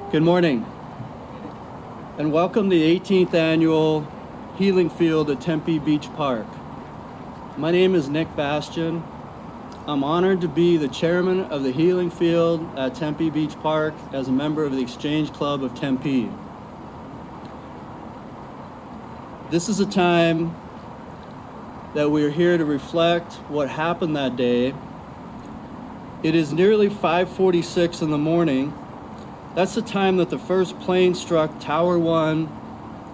Good morning, and welcome to the 18th annual Healing Field at Tempe Beach Park. My name is Nick Bastian. I'm honored to be the chairman of the Healing Field at Tempe Beach Park as a member of the Exchange Club of Tempe. This is a time that we're here to reflect what happened that day. It is nearly 5:46 in the morning. That's the time that the first plane struck Tower 1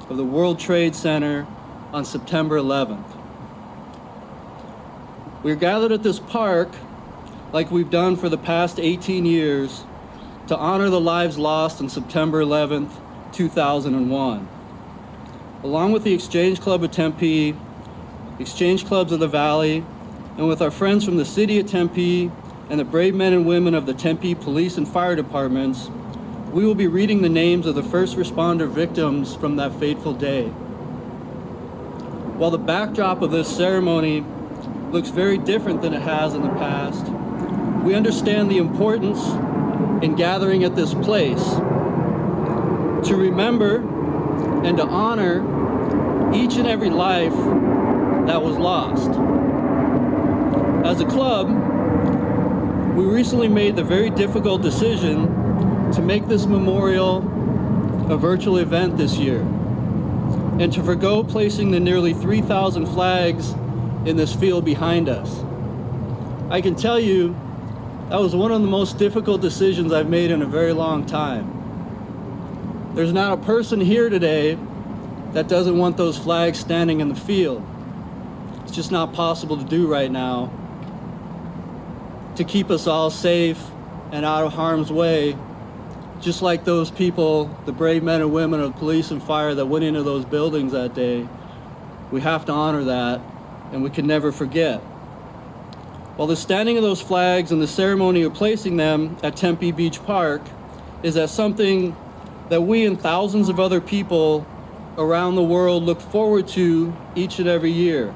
of the World Trade Center on September 11th. We're gathered at this park, like we've done for the past 18 years, to honor the lives lost on September 11th, 2001. Along with the Exchange Club of Tempe, Exchange Clubs of the Valley, and with our friends from the City of Tempe and the brave men and women of the Tempe Police and Fire Departments, we will be reading the names of the first responder victims from that fateful day. While the backdrop of this ceremony looks very different than it has in the past, we understand the importance in gathering at this place to remember and to honor each and every life that was lost. As a club, we recently made the very difficult decision to make this memorial a virtual event this year and to forgo placing the nearly 3,000 flags in this field behind us. I can tell you that was one of the most difficult decisions I've made in a very long time. There's not a person here today that doesn't want those flags standing in the field. It's just not possible to do right now to keep us all safe and out of harm's way, just like those people, the brave men and women of police and fire that went into those buildings that day. We have to honor that, and we can never forget. While the standing of those flags and the ceremony of placing them at Tempe Beach Park is as something that we and thousands of other people around the world look forward to each and every year.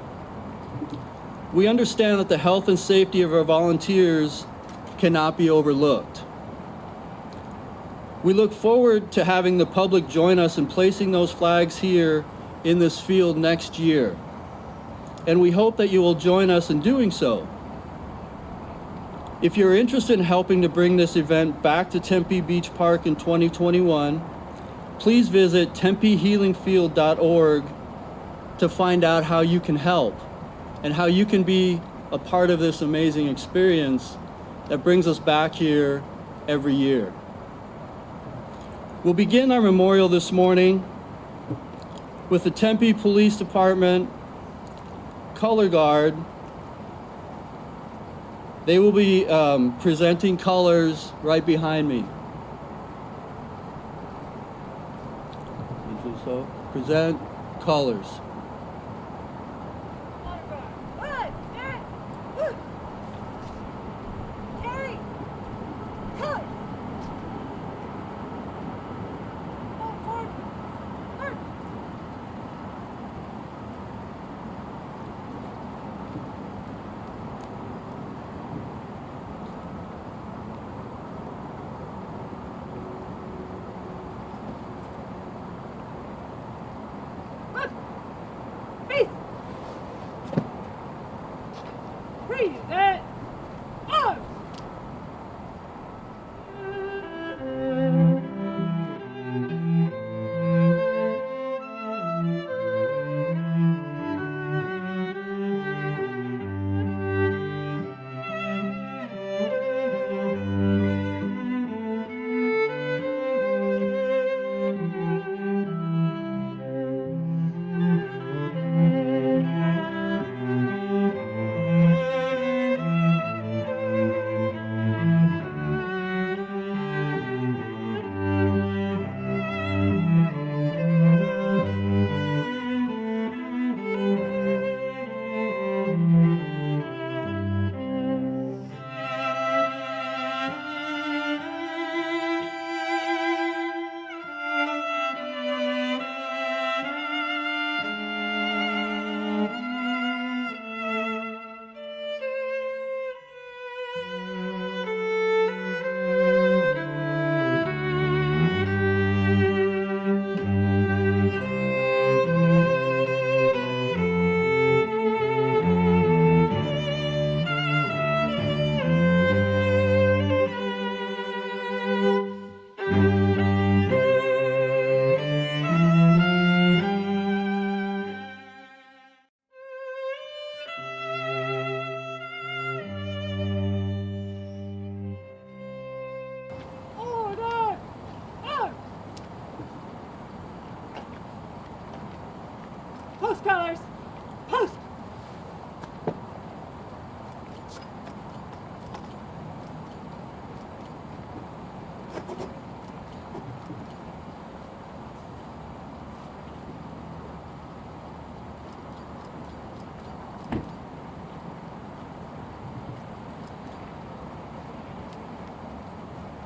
We understand that the health and safety of our volunteers cannot be overlooked. We look forward to having the public join us in placing those flags here in this field next year. And we hope that you will join us in doing so. If you're interested in helping to bring this event back to Tempe Beach Park in 2021, please visit tempehealingfield.org to find out how you can help and how you can be a part of this amazing experience that brings us back here every year. We'll begin our memorial this morning with the Tempe Police Department Color Guard. They will be presenting colors right behind me. So, present colors.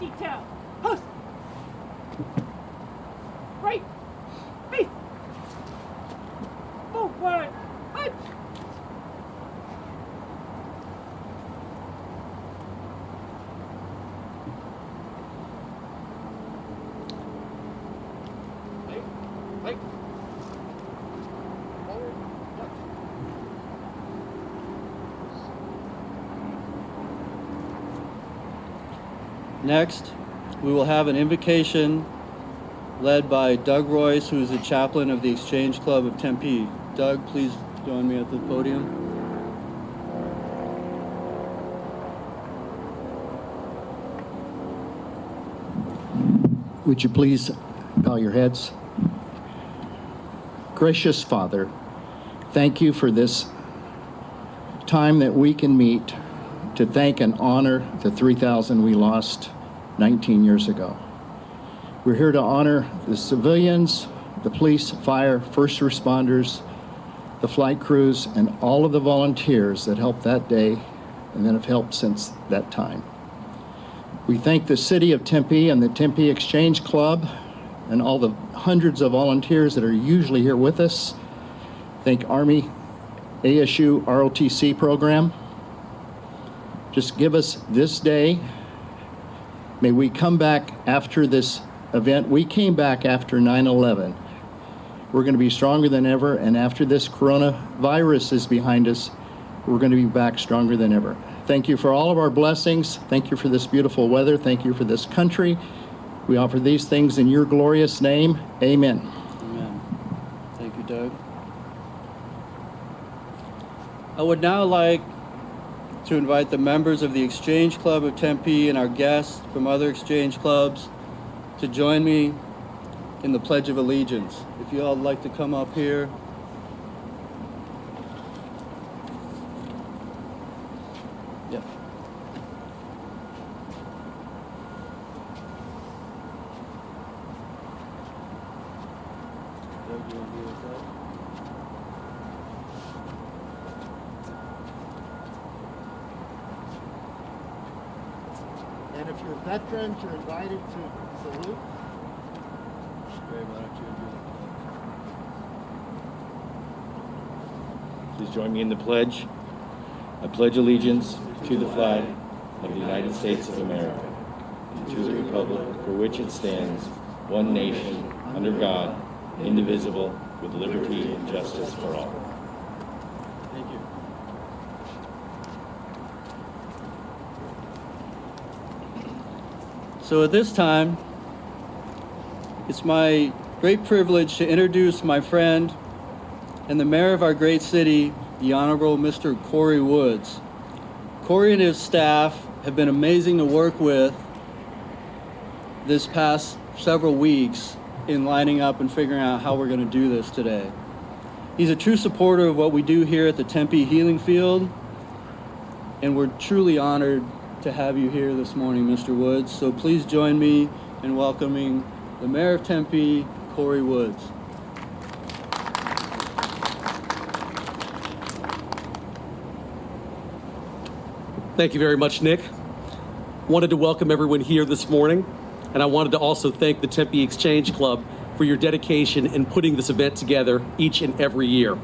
detail. Post. Right. Face. Forward. Punch. Right. Forward. Punch. Next, we will have an invocation led by Doug Royce, who is the chaplain of the Exchange Club of Tempe. Doug, please join me at the podium. Would you please bow your heads? Gracious Father, thank you for this time that we can meet to thank and honor the 3,000 we lost 19 years ago. We're here to honor the civilians, the police, fire, first responders, the flight crews, and all of the volunteers that helped that day and that have helped since that time. We thank the city of Tempe and the Tempe Exchange Club and all the hundreds of volunteers that are usually here with us. Thank Army, ASU, ROTC program. Just give us this day. May we come back after this event. We came back after 9/11. We're going to be stronger than ever, and after this coronavirus is behind us, we're going to be back stronger than ever. Thank you for all of our blessings. Thank you for this beautiful weather. Thank you for this country. We offer these things in your glorious name. Amen. Amen. Thank you, Doug. I would now like to invite the members of the Exchange Club of Tempe and our guests from other exchange clubs to join me in the Pledge of Allegiance. If you all would like to come up here. Yep. Doug, you want to do this up? And if you're veterans, you're invited to salute. Ray, why don't you do it? Please join me in the pledge. I pledge allegiance to the flag of the United States of America and to the republic for which it stands, one nation, under God, indivisible, with liberty and justice for all. Thank you. So at this time, it's my great privilege to introduce my friend and the mayor of our great city, the Honorable Mr. Corey Woods. Corey and his staff have been amazing to work with this past several weeks in lining up and figuring out how we're going to do this today. He's a true supporter of what we do here at the Tempe Healing Field, and we're truly honored to have you here this morning, Mr. Woods. So please join me in welcoming the Mayor of Tempe, Corey Woods. Thank you very much, Nick. Wanted to welcome everyone here this morning, and I wanted to also thank the Tempe Exchange Club for your dedication in putting this event together each and every year,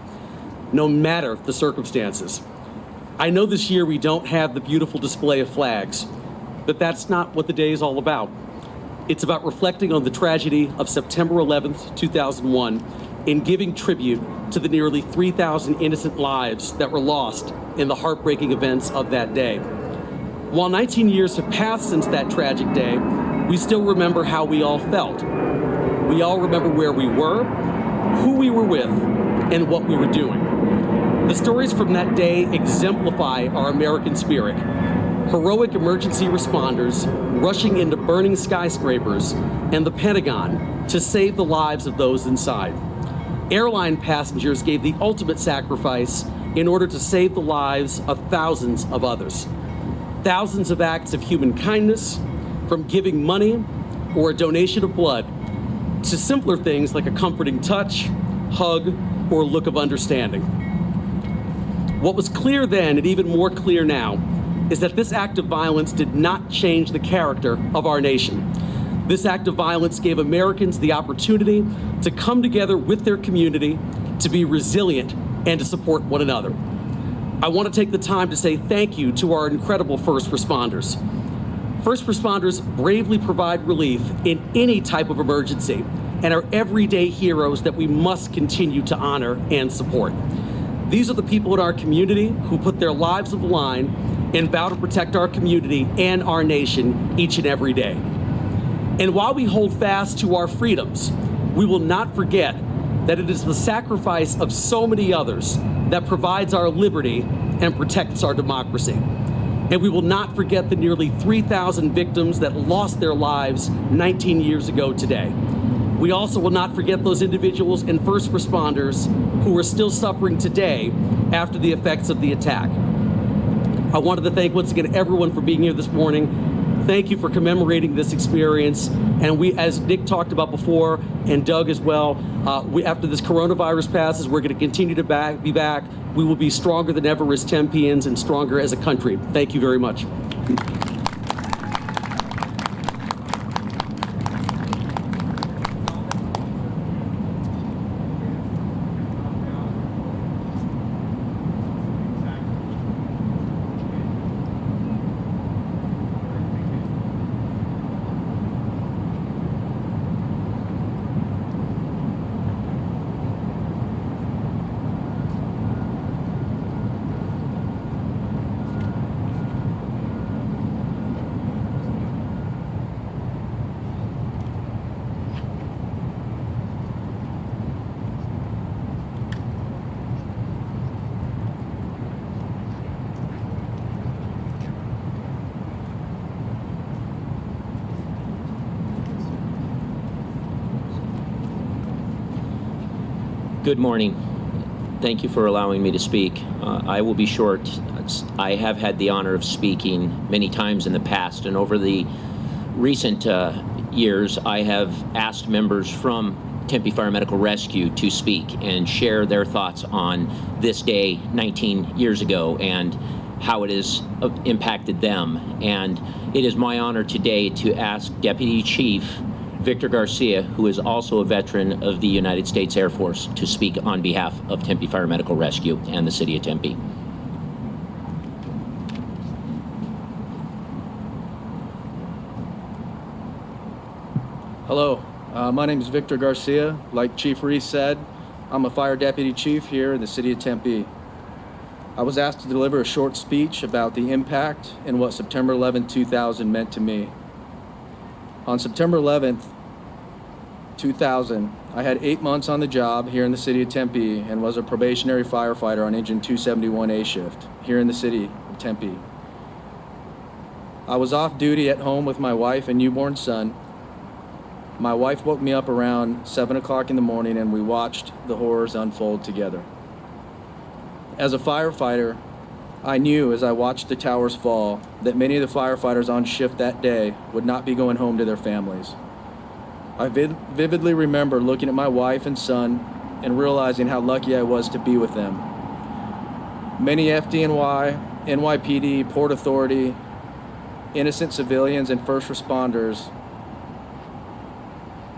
no matter the circumstances. I know this year we don't have the beautiful display of flags, but that's not what the day is all about. It's about reflecting on the tragedy of September 11th, 2001, and giving tribute to the nearly 3,000 innocent lives that were lost in the heartbreaking events of that day. While 19 years have passed since that tragic day, we still remember how we all felt. We all remember where we were, who we were with, and what we were doing. The stories from that day exemplify our American spirit. Heroic emergency responders rushing into burning skyscrapers and the Pentagon to save the lives of those inside. Airline passengers gave the ultimate sacrifice in order to save the lives of thousands of others. Thousands of acts of human kindness, from giving money or a donation of blood to simpler things like a comforting touch, hug, or look of understanding. What was clear then, and even more clear now, is that this act of violence did not change the character of our nation. This act of violence gave Americans the opportunity to come together with their community, to be resilient, and to support one another. I want to take the time to say thank you to our incredible first responders. First responders bravely provide relief in any type of emergency and are everyday heroes that we must continue to honor and support. These are the people in our community who put their lives on the line and vow to protect our community and our nation each and every day. And while we hold fast to our freedoms, we will not forget that it is the sacrifice of so many others that provides our liberty and protects our democracy. And we will not forget the nearly 3,000 victims that lost their lives 19 years ago today. We also will not forget those individuals and first responders who are still suffering today after the effects of the attack. I wanted to thank once again everyone for being here this morning. Thank you for commemorating this experience. And we, as Nick talked about before, and Doug as well, after this coronavirus passes, we're going to continue to be back. We will be stronger than ever as Tempeans and stronger as a country. Thank you very much. Good morning. Thank you for allowing me to speak. I will be short. I have had the honor of speaking many times in the past, and over the recent years, I have asked members from Tempe Fire Medical Rescue to speak and share their thoughts on this day 19 years ago and how it has impacted them. And it is my honor today to ask Deputy Chief Victor Garcia, who is also a veteran of the United States Air Force, to speak on behalf of Tempe Fire Medical Rescue and the City of Tempe. Hello, my name is Victor Garcia. Like Chief Reese said, I'm a fire deputy chief here in the City of Tempe. I was asked to deliver a short speech about the impact and what September 11, 2000 meant to me. On September 11th, 2000, I had 8 months on the job here in the City of Tempe and was a probationary firefighter on Engine 271A shift here in the City of Tempe. I was off duty at home with my wife and newborn son. My wife woke me up around 7 o'clock in the morning and we watched the horrors unfold together. As a firefighter, I knew as I watched the towers fall that many of the firefighters on shift that day would not be going home to their families. I vividly remember looking at my wife and son and realizing how lucky I was to be with them. Many FDNY, NYPD, Port Authority, innocent civilians, and first responders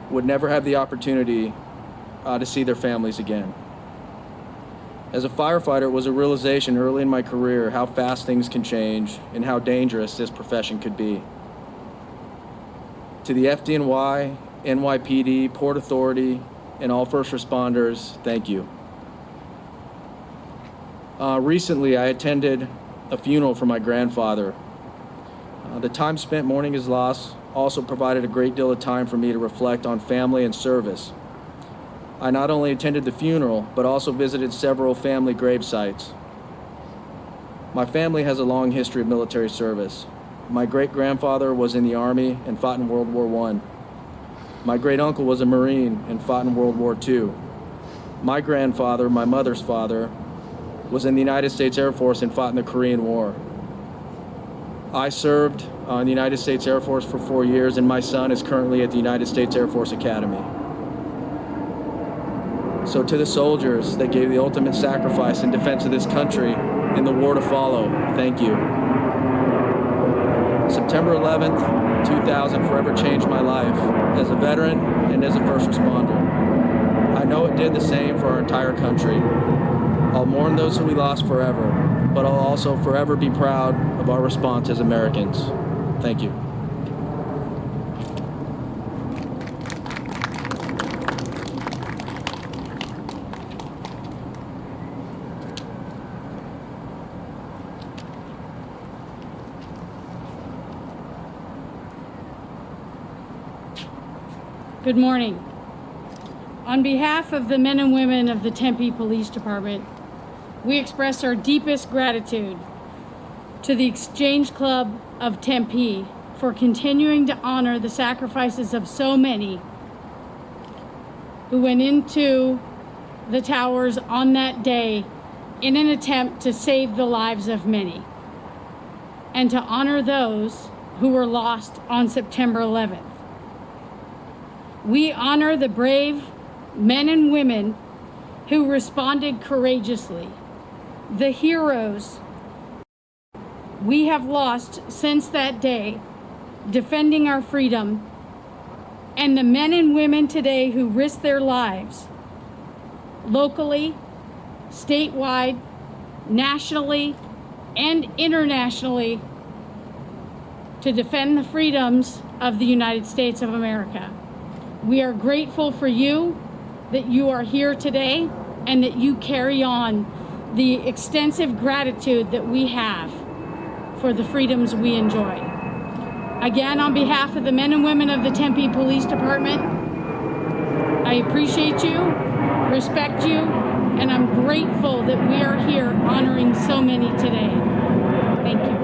would never have the opportunity to see their families again. As a firefighter, it was a realization early in my career how fast things can change and how dangerous this profession could be. To the FDNY, NYPD, Port Authority, and all first responders, thank you. Recently, I attended a funeral for my grandfather. The time spent mourning his loss also provided a great deal of time for me to reflect on family and service. I not only attended the funeral, but also visited several family grave sites. My family has a long history of military service. My great-grandfather was in the Army and fought in World War I. My great-uncle was a Marine and fought in World War II. My grandfather, my mother's father, was in the United States Air Force and fought in the Korean War. I served in the United States Air Force for 4 years, and my son is currently at the United States Air Force Academy. So to the soldiers that gave the ultimate sacrifice in defense of this country in the war to follow, thank you. September 11th, 2000 forever changed my life as a veteran and as a first responder. I know it did the same for our entire country. I'll mourn those who we lost forever, but I'll also forever be proud of our response as Americans. Thank you. Good morning. On behalf of the men and women of the Tempe Police Department, we express our deepest gratitude to the Exchange Club of Tempe for continuing to honor the sacrifices of so many who went into the towers on that day in an attempt to save the lives of many, and to honor those who were lost on September 11th. We honor the brave men and women who responded courageously, the heroes we have lost since that day, defending our freedom, and the men and women today who risk their lives locally, statewide, nationally, and internationally to defend the freedoms of the United States of America. We are grateful for you, that you are here today, and that you carry on the extensive gratitude that we have for the freedoms we enjoy. Again, on behalf of the men and women of the Tempe Police Department, I appreciate you, respect you, and I'm grateful that we are here honoring so many today. Thank you.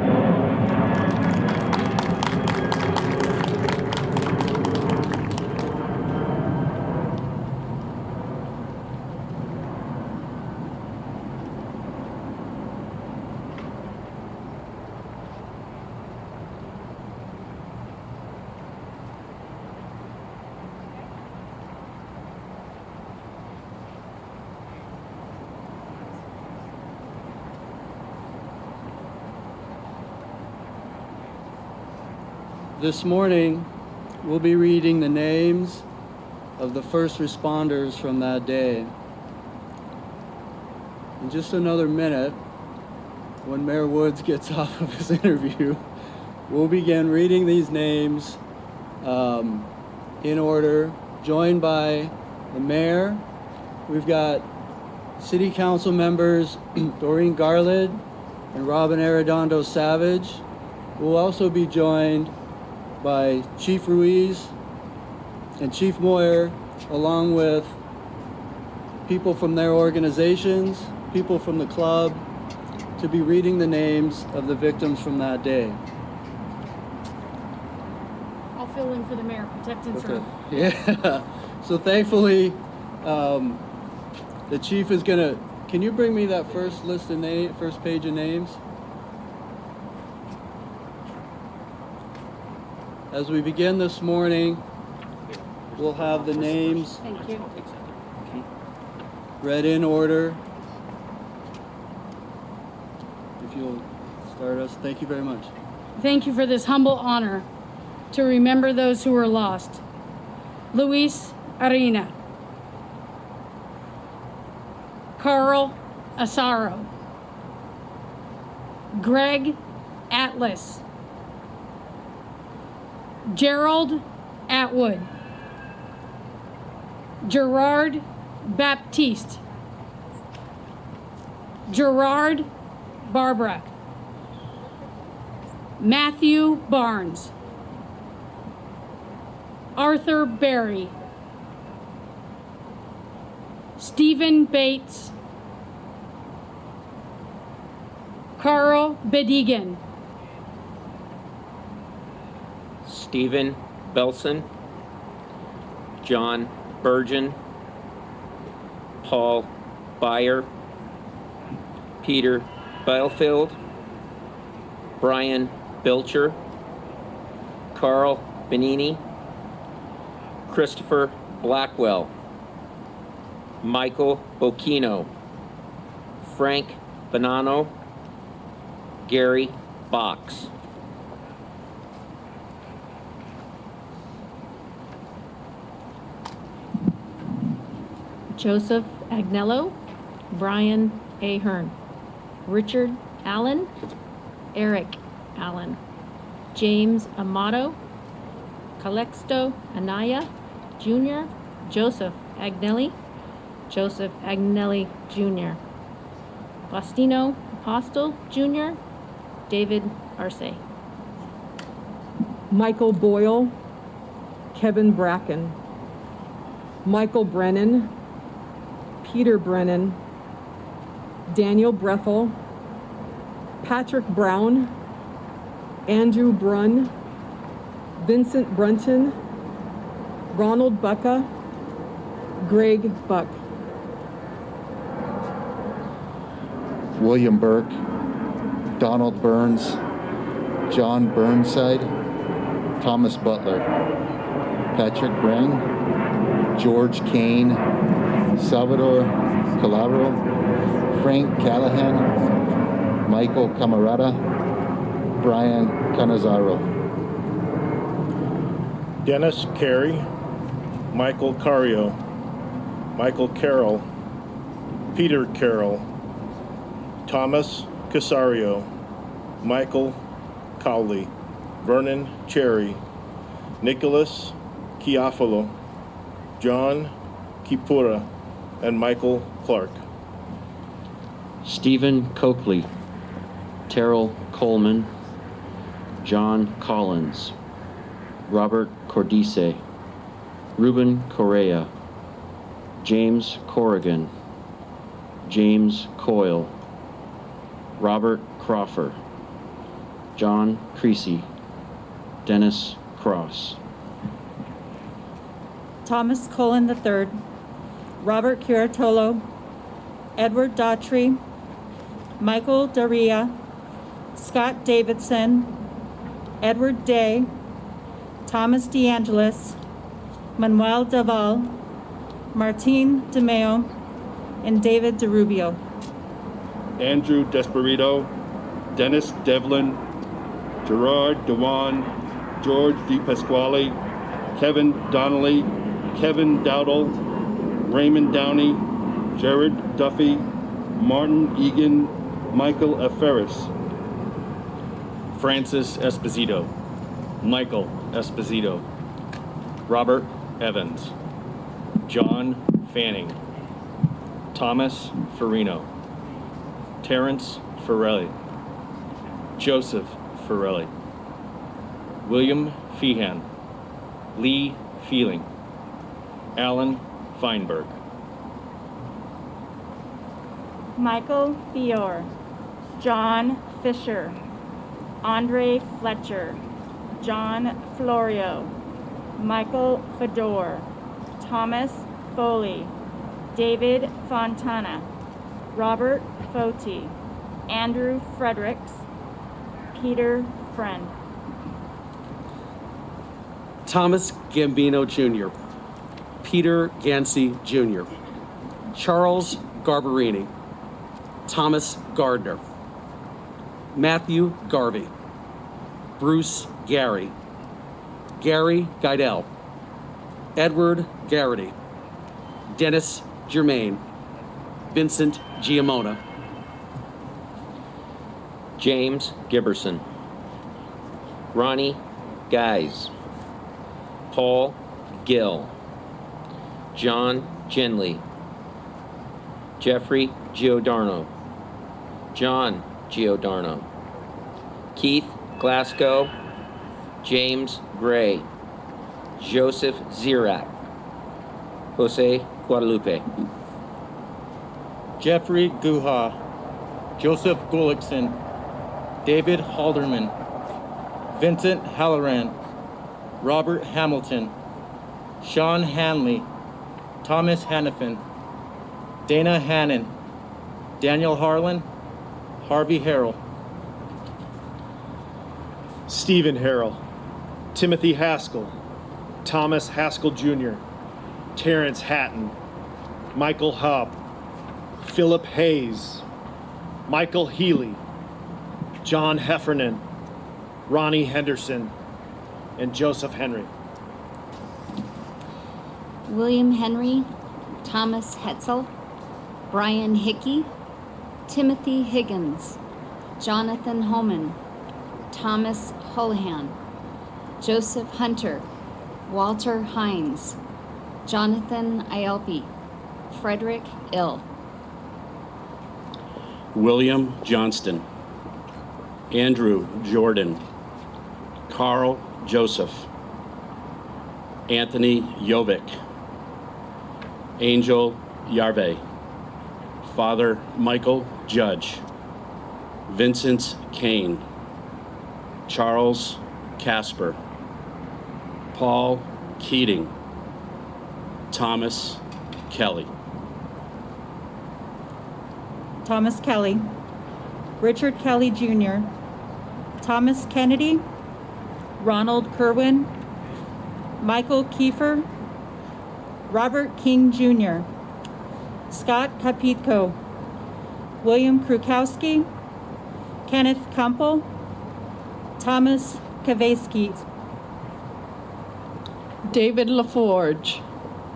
This morning, we'll be reading the names of the first responders from that day. In just another minute, when Mayor Woods gets off of his interview, we'll begin reading these names in order, joined by the mayor. We've got city council members Doreen Garland and Robin Arredondo Savage. We'll also be joined by Chief Ruiz and Chief Moyer, along with people from their organizations, people from the club, to be reading the names of the victims from that day. I'll fill in for the mayor, protect and serve. Yeah. So thankfully, the chief is gonna. Can you bring me that first list of first page of names? As we begin this morning, we'll have the names Thank you. read in order. If you'll start us, thank you very much. Thank you for this humble honor to remember those who were lost. Luis Arena, Carl Asaro, Greg Atlas, Gerald Atwood, Gerard Baptiste, Gerard Barbara, Matthew Barnes, Arthur Berry, Stephen Bates, Carl Bedigan, Stephen Belson, John Burgeon, Paul Byer, Peter Bielefeld, Brian Bilcher, Carl Benini, Christopher Blackwell, Michael Bocchino, Frank Bonanno, Gary Box. Joseph Agnello, Brian Ahern, Richard Allen, Eric Allen, James Amato, Calexto Anaya Jr., Joseph Agnelli Jr., Faustino Apostle Jr., David Arce. Michael Boyle, Kevin Bracken, Michael Brennan, Peter Brennan, Daniel Brethel, Patrick Brown, Andrew Brunn, Vincent Brunton, Ronald Bucka, Greg Buck. William Burke, Donald Burns, John Burnside, Thomas Butler, Patrick Brang, George Kane, Salvador Calabro, Frank Callahan, Michael Camarada, Brian Canizaro. Dennis Carey, Michael Cario, Michael Carroll, Peter Carroll, Thomas Casario, Michael Cowley, Vernon Cherry, Nicholas Chiafalo, John Kipura, and Michael Clark. Stephen Coakley, Terrell Coleman, John Collins, Robert Cordice, Ruben Correa, James Corrigan, James Coyle, Robert Crawford, John Creasy, Dennis Cross. Thomas Cullen III, Robert Curatolo, Edward Daughtry, Michael Daria, Scott Davidson, Edward Day, Thomas DeAngelis, Manuel Daval, Martine DeMeo, and David DeRubio. Andrew Desperito, Dennis Devlin, Gerard Dewan, George DePasquale, Kevin Donnelly, Kevin Dowdle, Raymond Downey, Jared Duffy, Martin Egan, Michael F. Ferris. Francis Esposito, Michael Esposito, Robert Evans, John Fanning, Thomas Farino, Terrence Farrelly, Joseph Farrelly, William Feehan, Lee Feeling, Alan Feinberg. Michael Fior, John Fisher, Andre Fletcher, John Florio, Michael Fedor, Thomas Foley, David Fontana, Robert Foti, Andrew Fredericks, Peter Friend. Thomas Gambino Jr., Peter Gansey Jr., Charles Garbarini, Thomas Gardner, Matthew Garvey, Bruce Gary, Gary Guidell, Edward Garrity, Dennis Germain, Vincent Giamona. James Giberson, Ronnie Guys, Paul Gill, John Genley, Jeffrey Giordano, John Giordano, Keith Glasgow, James Gray, Joseph Zirak, Jose Guadalupe. Jeffrey Guha, Joseph Gullickson, David Halderman, Vincent Halloran, Robert Hamilton, Sean Hanley, Thomas Hannafin, Dana Hannon, Daniel Harlan, Harvey Harrell. Stephen Harrell, Timothy Haskell, Thomas Haskell Jr., Terrence Hatton, Michael Hubb, Philip Hayes, Michael Healy, John Heffernan, Ronnie Henderson, and Joseph Henry. William Henry, Thomas Hetzel, Brian Hickey, Timothy Higgins, Jonathan Holman, Thomas Holohan, Joseph Hunter, Walter Hines, Jonathan Ielpi, Frederick Ill. William Johnston, Andrew Jordan, Carl Joseph, Anthony Jovic, Angel Yarve, Father Michael Judge, Vincent Kane, Charles Casper, Paul Keating, Thomas Kelly. Thomas Kelly, Richard Kelly Jr., Thomas Kennedy, Ronald Kerwin, Michael Kiefer, Robert King Jr., Scott Kapitko, William Krukowski, Kenneth Kumpel, Thomas Kavesky, David LaForge,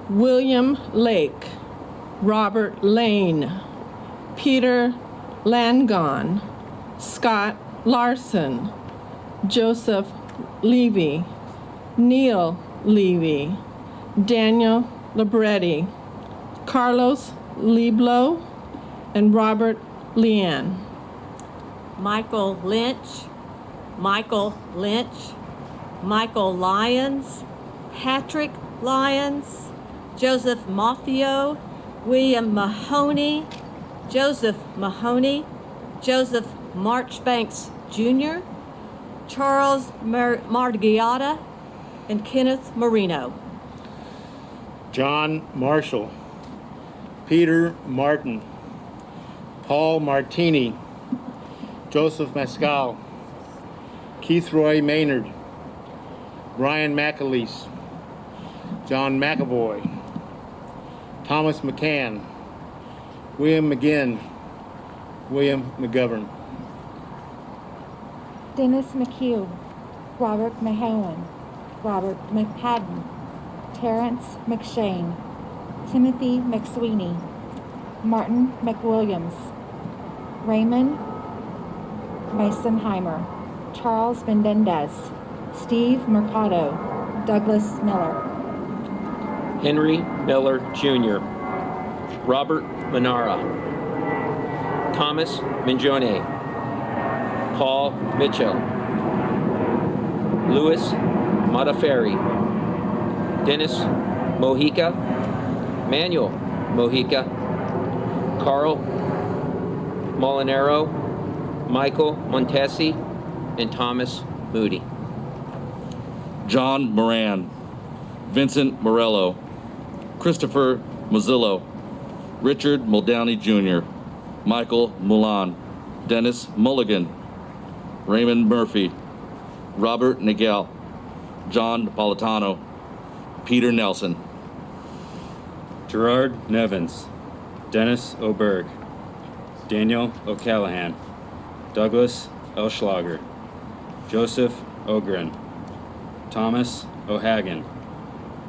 William Lake, Robert Lane, Peter Langon, Scott Larson, Joseph Levy, Neil Levy, Daniel Libretti, Carlos Liblo, and Robert Leanne. Michael Lynch, Michael Lynch, Michael Lyons, Patrick Lyons, Joseph Maffio, William Mahoney, Joseph Mahoney, Joseph Marchbanks Jr., Charles Margiotta, and Kenneth Marino. John Marshall, Peter Martin, Paul Martini, Joseph Mescal, Keith Roy Maynard, Brian McAleese, John McAvoy, Thomas McCann, William McGinn, William McGovern. Dennis McHugh, Robert Mahowan, Robert McPadden, Terrence McShane, Timothy McSweeney, Martin McWilliams, Raymond Masonheimer, Charles Mendendez, Steve Mercado, Douglas Miller. Henry Miller Jr., Robert Manara, Thomas Minjone, Paul Mitchell, Louis Mataferri, Dennis Mojica, Manuel Mojica, Carl Molinaro, Michael Montesi, and Thomas Moody. John Moran, Vincent Morello, Christopher Mazzillo, Richard Muldowney Jr., Michael Mulan, Dennis Mulligan, Raymond Murphy, Robert Nagel, John Napolitano, Peter Nelson. Gerard Nevins, Dennis Oberg, Daniel O'Callahan, Douglas Elschlager, Joseph Ogren, Thomas O'Hagan,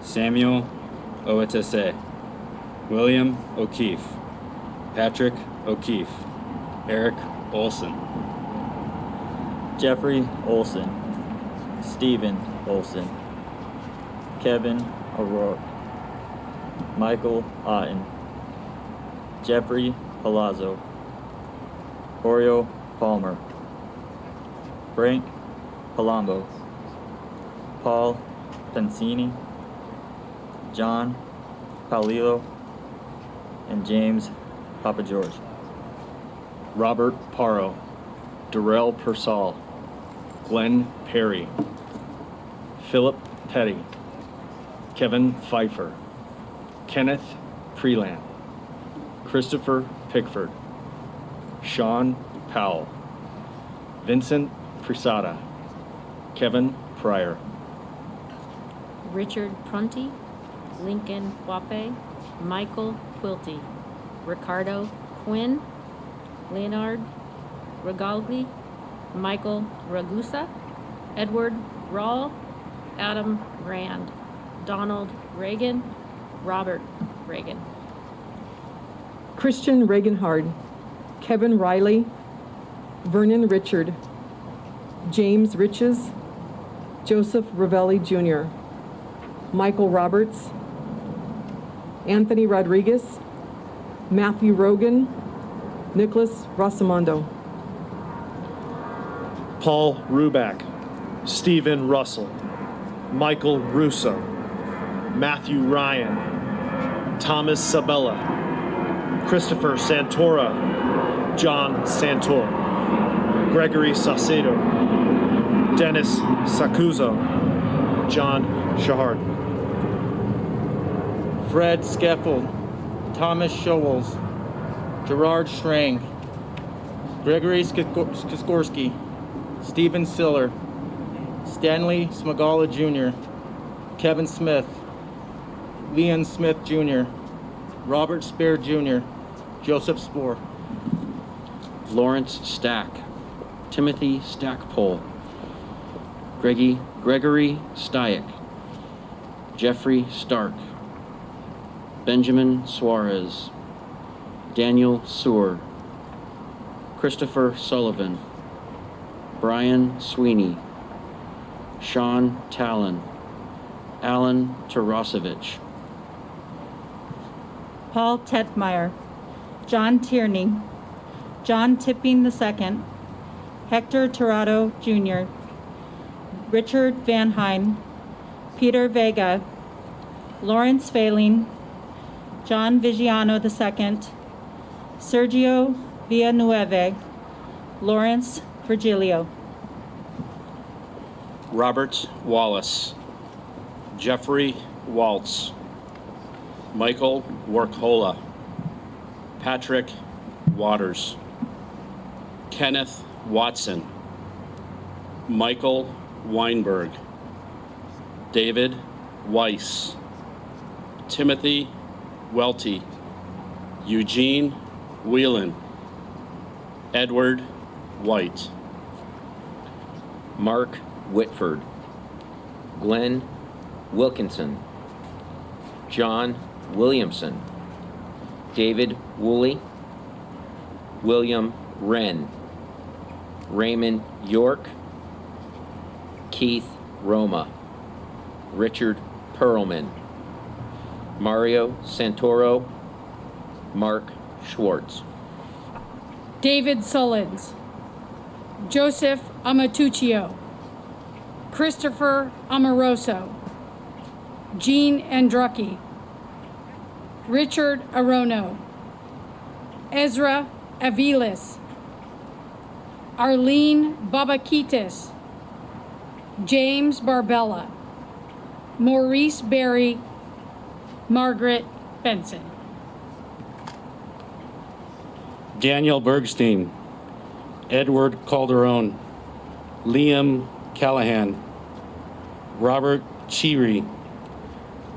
Samuel Oetese, William O'Keefe, Patrick O'Keefe, Eric Olson. Jeffrey Olson, Stephen Olson, Kevin O'Rourke, Michael Otten, Jeffrey Palazzo, Oreo Palmer, Frank Palombo, Paul Pancini, John Paolillo, and James Papa George. Robert Paro, Darrell Persall, Glenn Perry, Philip Petty, Kevin Pfeiffer, Kenneth Preland, Christopher Pickford, Sean Powell, Vincent Prisada, Kevin Pryor. Richard Prunty, Lincoln Wape, Michael Quilty, Ricardo Quinn, Leonard Regalgli, Michael Ragusa, Edward Rawl, Adam Rand, Donald Reagan, Robert Reagan. Christian Regenhard, Kevin Riley, Vernon Richard, James Riches, Joseph Ravelli Jr., Michael Roberts, Anthony Rodriguez, Matthew Rogan, Nicholas Rosamondo. Paul Ruback, Stephen Russell, Michael Russo, Matthew Ryan, Thomas Sabella, Christopher Santora, John Santor, Gregory Saucedo, Dennis Sacuzo, John Shahard. Fred Skeffel, Thomas Schowels, Gerard Strang, Gregory Skiskorsky, Stephen Siller, Stanley Smagala Jr., Kevin Smith, Leon Smith Jr., Robert Spear Jr., Joseph Spoor. Lawrence Stack, Timothy Stackpole, Gregory Styack, Jeffrey Stark, Benjamin Suarez, Daniel Sewer, Christopher Sullivan, Brian Sweeney, Sean Talon, Alan Tarasevich. Paul Tetmeyer, John Tierney, John Tipping II, Hector Tirado Jr., Richard Van Hine, Peter Vega, Lawrence Failing, John Vigiano II, Sergio Villanueva, Lawrence Virgilio. Robert Wallace, Jeffrey Waltz, Michael Warkola, Patrick Waters, Kenneth Watson, Michael Weinberg, David Weiss, Timothy Welty, Eugene Whelan, Edward White. Mark Whitford, Glenn Wilkinson, John Williamson, David Woolley, William Wren, Raymond York, Keith Roma, Richard Perlman, Mario Santoro, Mark Schwartz. David Sullins, Joseph Amatuccio, Christopher Amoroso, Jean Andrucki, Richard Arono, Ezra Aviles, Arlene Babakitis, James Barbella, Maurice Berry, Margaret Benson. Daniel Bergstein, Edward Calderon, Liam Callahan, Robert Cheery,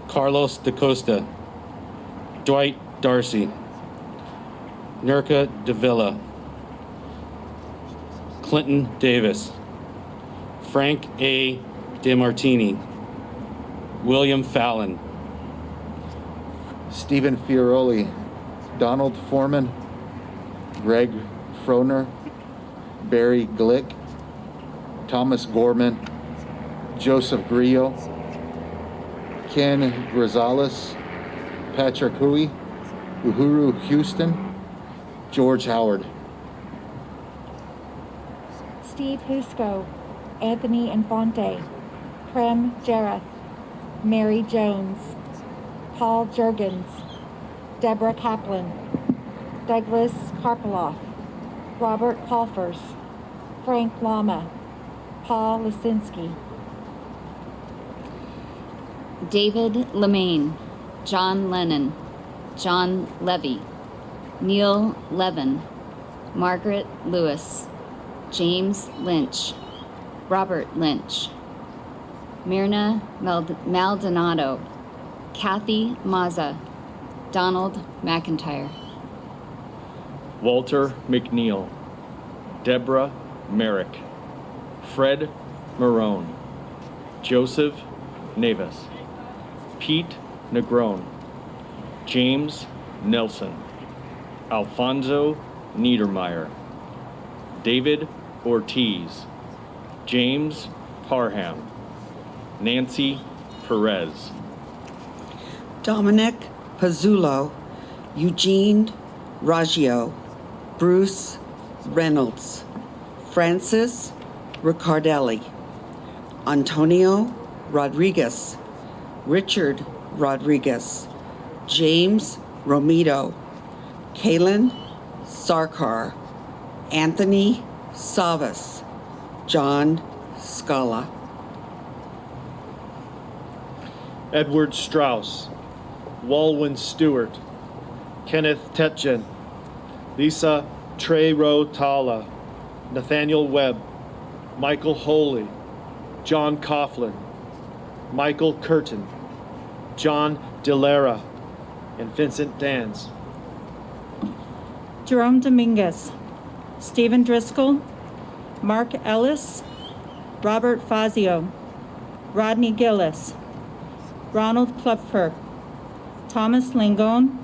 Carlos DaCosta, Dwight Darcy, Nurka Davila, Clinton Davis, Frank A. DeMartini, William Fallon, Stephen Fioroli, Donald Foreman, Greg Froner, Barry Glick, Thomas Gorman, Joseph Grillo, Ken Rosales, Patrick Huey, Uhuru Houston, George Howard. Steve Husko, Anthony Infante, Prem Jareth, Mary Jones, Paul Jurgens, Deborah Kaplan, Douglas Karpaloff, Robert Kalfers, Frank Lama, Paul Lisinski. David Lemaine, John Lennon, John Levy, Neil Levin, Margaret Lewis, James Lynch, Robert Lynch, Myrna Maldonado, Kathy Mazza, Donald McIntyre. Walter McNeil, Deborah Merrick, Fred Marone, Joseph Navis, Pete Negron, James Nelson, Alfonso Niedermeyer, David Ortiz, James Parham, Nancy Perez, Dominic Pazzulo, Eugene Raggio, Bruce Reynolds, Francis Riccardelli, Antonio Rodriguez, Richard Rodriguez, James Romito, Kaylin Sarkar, Anthony Savas, John Scala. Edward Strauss, Walwyn Stewart, Kenneth Tetjen, Lisa Trey-Ro-Tala, Nathaniel Webb, Michael Holy, John Coughlin, Michael Curtin, John Delara, and Vincent Dans. Jerome Dominguez, Stephen Driscoll, Mark Ellis, Robert Fazio, Rodney Gillis, Ronald Klupfer, Thomas Langone,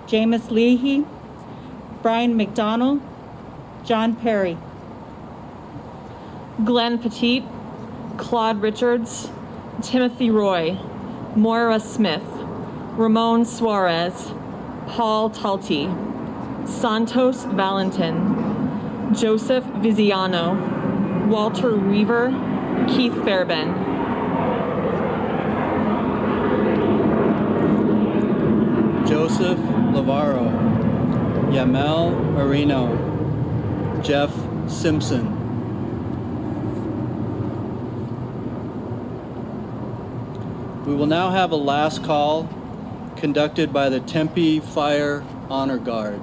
Jameis Leahy, Brian McDonald, John Perry. Glenn Petit, Claude Richards, Timothy Roy, Moira Smith, Ramon Suarez, Paul Talti, Santos Valentin, Joseph Viziano, Walter Weaver, Keith Fairbairn. Joseph Lavaro, Yamel Marino, Jeff Simpson. We will now have a last call conducted by the Tempe Fire Honor Guard.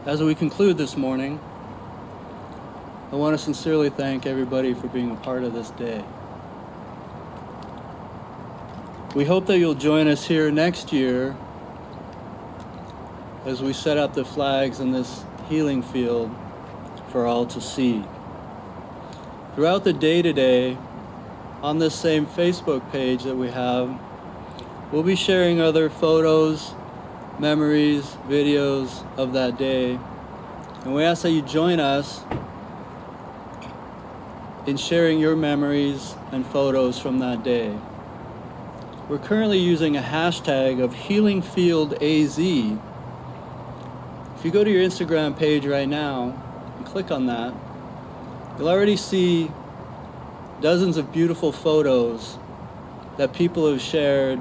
As we conclude this morning, I want to sincerely thank everybody for being a part of this day. We hope that you'll join us here next year as we set up the flags in this healing field for all to see. Throughout the day today, on this same Facebook page that we have, we'll be sharing other photos, memories, videos of that day. And we ask that you join us in sharing your memories and photos from that day. We're currently using a hashtag of HealingFieldAZ. If you go to your Instagram page right now and click on that, You'll already see dozens of beautiful photos that people have shared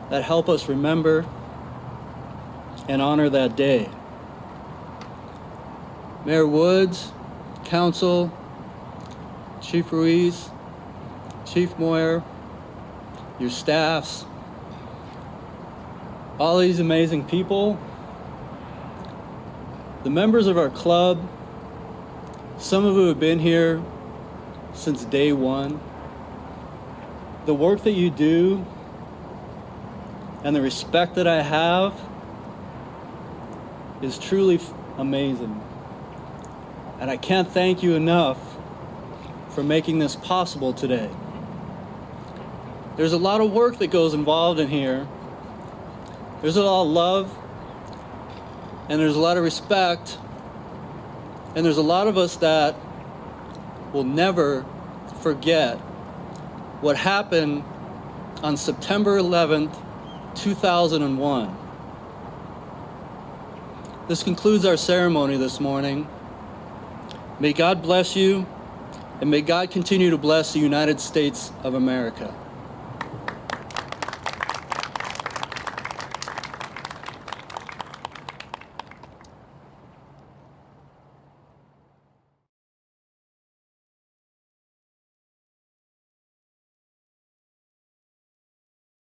that help us remember and honor that day. Mayor Woods, Council, Chief Ruiz, Chief Moyer, your staffs, all these amazing people, the members of our club, some of who have been here since day one, the work that you do and the respect that I have is truly amazing. And I can't thank you enough for making this possible today. There's a lot of work that goes involved in here. There's a lot of love, and there's a lot of respect, and there's a lot of us that will never forget what happened on September 11th, 2001. This concludes our ceremony this morning. May God bless you, and may God continue to bless the United States of America.